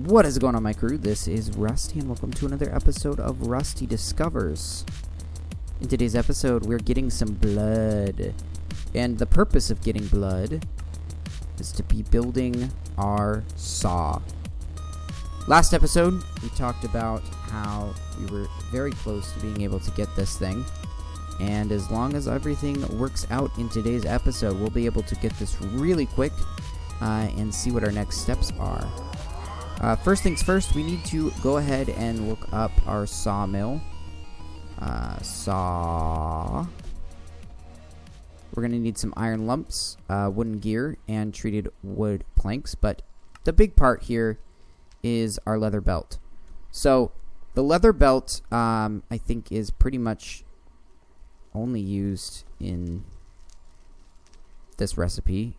What is going on, my crew? This is Rusty, and welcome to another episode of Rusty Discovers. In today's episode, we're getting some blood. And the purpose of getting blood is to be building our saw. Last episode, we talked about how we were very close to being able to get this thing. And as long as everything works out in today's episode, we'll be able to get this really quick and see what our next steps are. First things first, we need to go ahead and look up our sawmill. Saw. We're going to need some iron lumps, wooden gear, and treated wood planks. But the big part here is our leather belt. So the leather belt, I think, is pretty much only used in this recipe.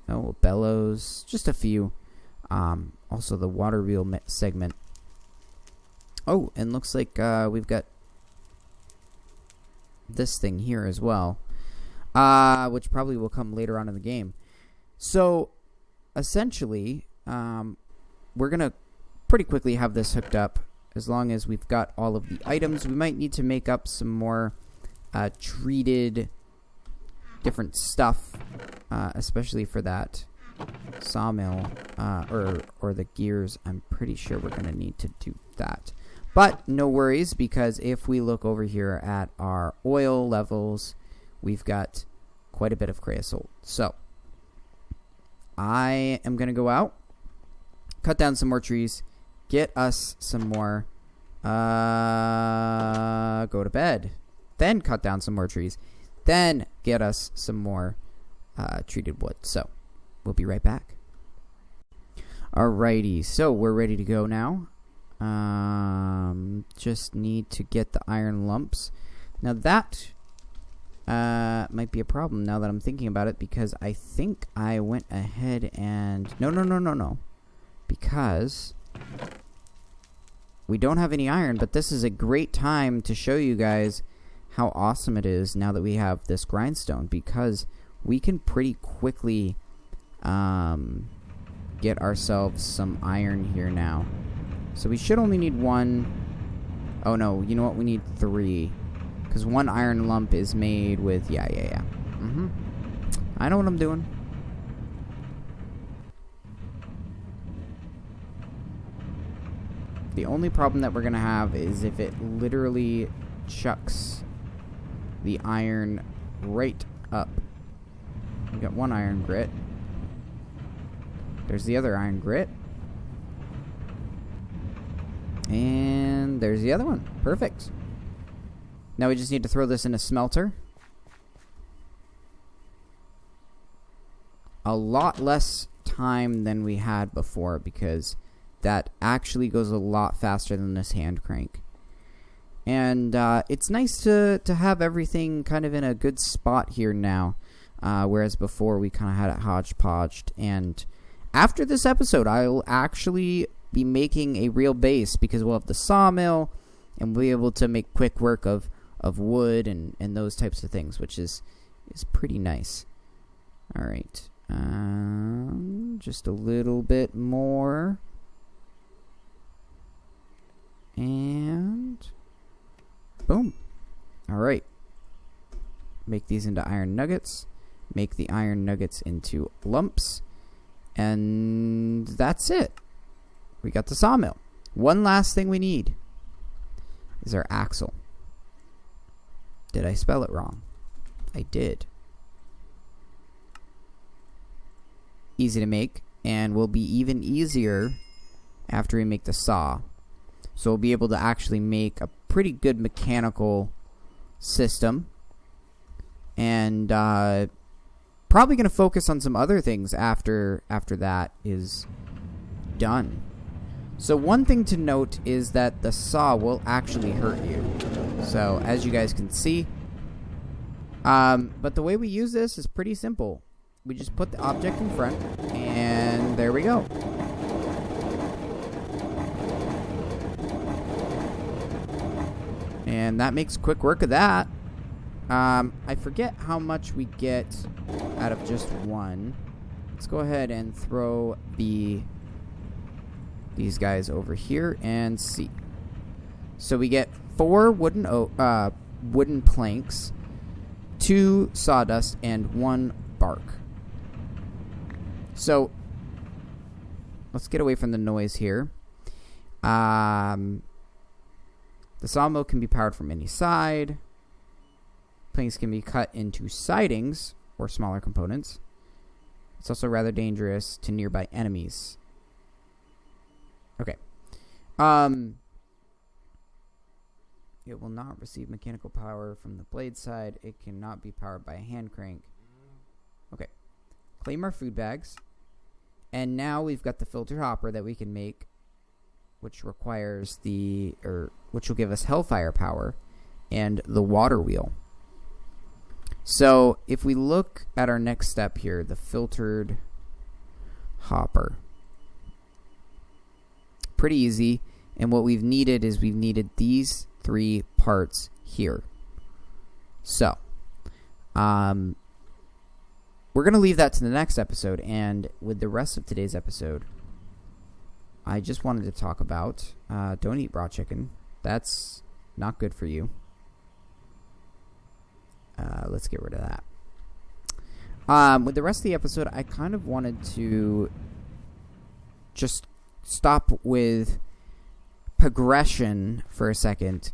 Oh, bellows, just a few. Also the water wheel segment. Oh, and looks like we've got this thing here as well, which probably will come later on in the game. So essentially, we're gonna pretty quickly have this hooked up as long as we've got all of the items. We might need to make up some more treated different stuff, especially for that sawmill or the gears. I'm pretty sure we're gonna need to do that, but no worries, because if we look over here at our oil levels, we've got quite a bit of creosote. So I am gonna go out, cut down some more trees, get us some more, go to bed, then cut down some more trees, then get us some more treated wood. So we'll be right back. Alrighty, so we're ready to go now. Just need to get the iron lumps. Now that might be a problem now that I'm thinking about it, because I think I went ahead and... No. Because we don't have any iron, but this is a great time to show you guys how awesome it is now that we have this grindstone, because we can pretty quickly get ourselves some iron here now. So we should only need one. Oh no, you know what? We need 3, because 1 iron lump is made with... Yeah. I know what I'm doing. The only problem that we're gonna have is if it literally chucks the iron right up. We got 1 iron grit. There's the other iron grit. And there's the other one. Perfect. Now we just need to throw this in a smelter. A lot less time than we had before, because that actually goes a lot faster than this hand crank. And it's nice to have everything kind of in a good spot here now, whereas before we kind of had it hodgepodged. And after this episode, I'll actually be making a real base, because we'll have the sawmill and we'll be able to make quick work of wood and those types of things, which is pretty nice. Alright, just a little bit more, and boom. Alright, make these into iron nuggets, make the iron nuggets into lumps, and that's it. We got the sawmill. One last thing we need is our axle. Did I spell it wrong? I did. Easy to make, and will be even easier after we make the saw. So we'll be able to actually make a pretty good mechanical system, and probably going to focus on some other things after that is done. So one thing to note is that the saw will actually hurt you. So as you guys can see, but the way we use this is pretty simple. We just put the object in front, and there we go. And that makes quick work of that. I forget how much we get out of just one. Let's go ahead and throw the these guys over here and see. So we get 4 wooden planks, 2 sawdust, and 1 bark. So let's get away from the noise here. The sawmill can be powered from any side. Planks can be cut into sidings or smaller components. It's also rather dangerous to nearby enemies. Okay. It will not receive mechanical power from the blade side. It cannot be powered by a hand crank. Okay. Claim our food bags. And now we've got the filter hopper that we can make, which requires which will give us hellfire power, and the water wheel. So if we look at our next step here, the filtered hopper. Pretty easy. And what we've needed is these 3 parts here. So, we're going to leave that to the next episode. And with the rest of today's episode, I just wanted to talk about don't eat raw chicken. That's not good for you. Let's get rid of that. With the rest of the episode, I kind of wanted to just stop with progression for a second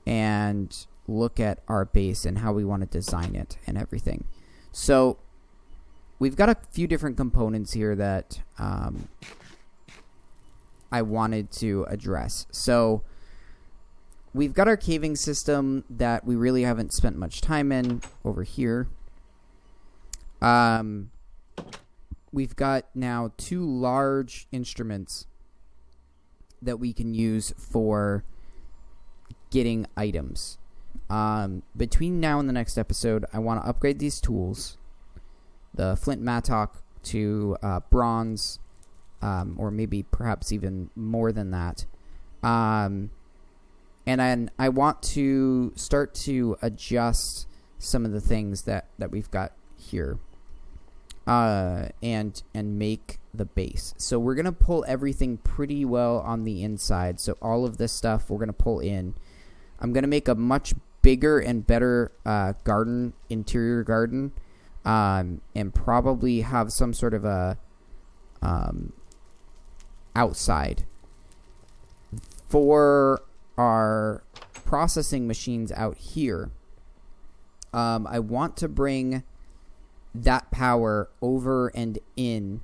and look at our base and how we want to design it and everything. So we've got a few different components here that I wanted to address. So we've got our caving system that we really haven't spent much time in over here. We've got now 2 large instruments that we can use for getting items. Between now and the next episode, I want to upgrade these tools. The flint mattock to bronze, or maybe perhaps even more than that. And then I want to start to adjust some of the things that we've got here, and make the base. So we're going to pull everything pretty well on the inside. So all of this stuff we're going to pull in. I'm going to make a much bigger and better interior garden, and probably have some sort of a outside for our processing machines out here. I want to bring that power over and in,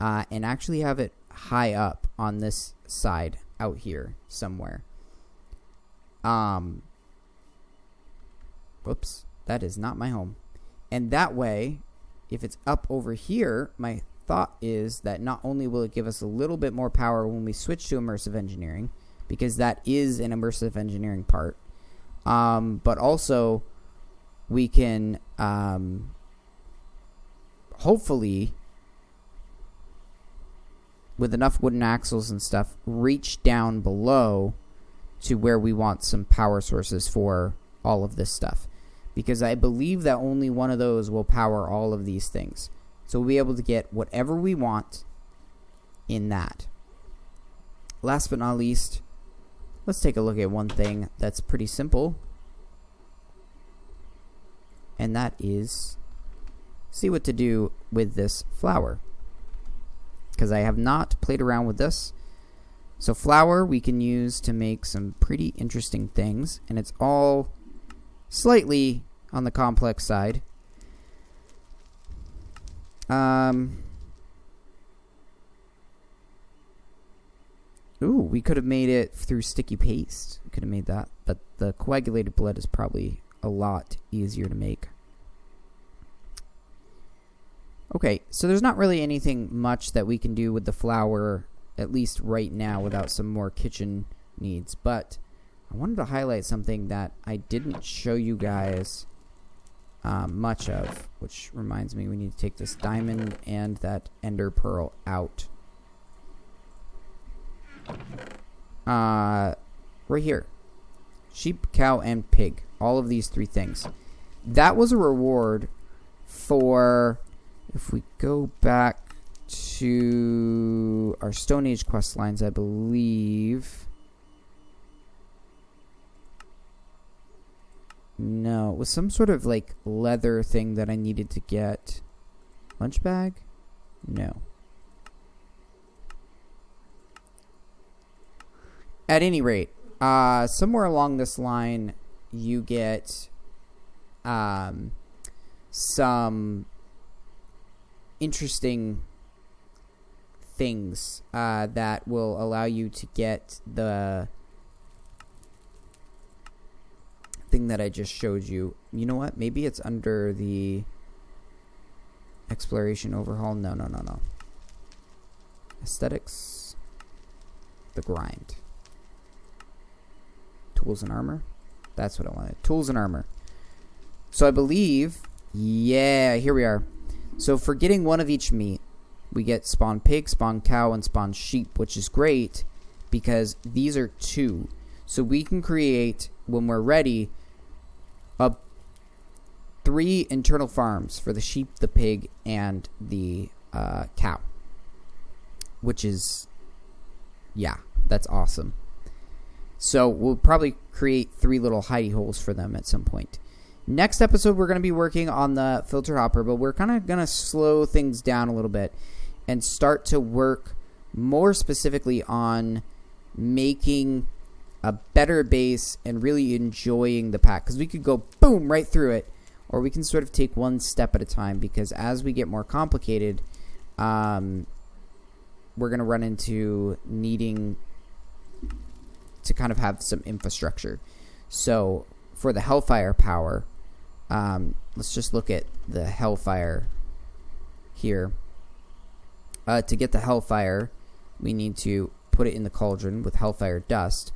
and actually have it high up on this side out here somewhere. Whoops, that is not my home. And that way, if it's up over here, my thought is that not only will it give us a little bit more power when we switch to immersive engineering, because that is an immersive engineering part, but also we can hopefully, with enough wooden axles and stuff, reach down below to where we want some power sources for all of this stuff. Because I believe that only one of those will power all of these things. So we'll be able to get whatever we want in that. Last but not least, let's take a look at one thing that's pretty simple. And that is see what to do with this flour, because I have not played around with this. So flour we can use to make some pretty interesting things, and it's all slightly on the complex side. Ooh, we could have made it through sticky paste. We could have made that, but the coagulated blood is probably a lot easier to make. Okay, so there's not really anything much that we can do with the flour, at least right now, without some more kitchen needs. But I wanted to highlight something that I didn't show you guys much of, which reminds me we need to take this diamond and that ender pearl out. Right here. Sheep, cow, and pig. All of these 3 things. That was a reward for... If we go back to our Stone Age quest lines, I believe. No, it was some sort of like leather thing that I needed to get. Lunch bag? No. At any rate, somewhere along this line, you get some interesting things that will allow you to get the thing that I just showed you. You know what? Maybe it's under the exploration overhaul. No. Aesthetics. The grind. Tools and armor. That's what I wanted. Tools and armor. So I believe, yeah, here we are. So for getting one of each meat, we get spawn pig, spawn cow, and spawn sheep, which is great because these are 2. So we can create, when we're ready, 3 internal farms for the sheep, the pig, and the cow. Which is, yeah, that's awesome. So we'll probably create 3 little hidey holes for them at some point. Next episode, we're going to be working on the filter hopper, but we're kind of going to slow things down a little bit and start to work more specifically on making a better base and really enjoying the pack. Because we could go boom right through it, or we can sort of take one step at a time, because as we get more complicated, we're going to run into needing to kind of have some infrastructure. So for the Hellfire power, let's just look at the Hellfire here. To get the Hellfire, we need to put it in the cauldron with Hellfire dust,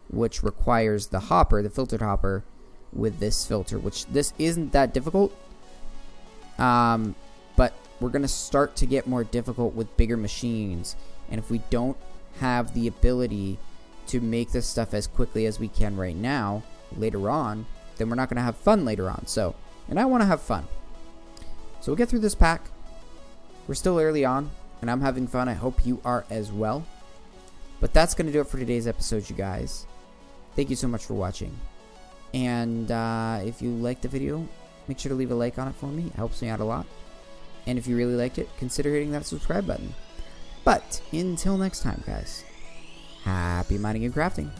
which requires the hopper, the filtered hopper, with this filter, which this isn't that difficult. But we're going to start to get more difficult with bigger machines. And if we don't have the ability to make this stuff as quickly as we can right now, later on, then we're not going to have fun later on. So, and I want to have fun. So we'll get through this pack. We're still early on, and I'm having fun. I hope you are as well. But that's going to do it for today's episode, you guys. Thank you so much for watching. And if you liked the video, make sure to leave a like on it for me. It helps me out a lot. And if you really liked it, consider hitting that subscribe button. But until next time, guys, happy mining and crafting.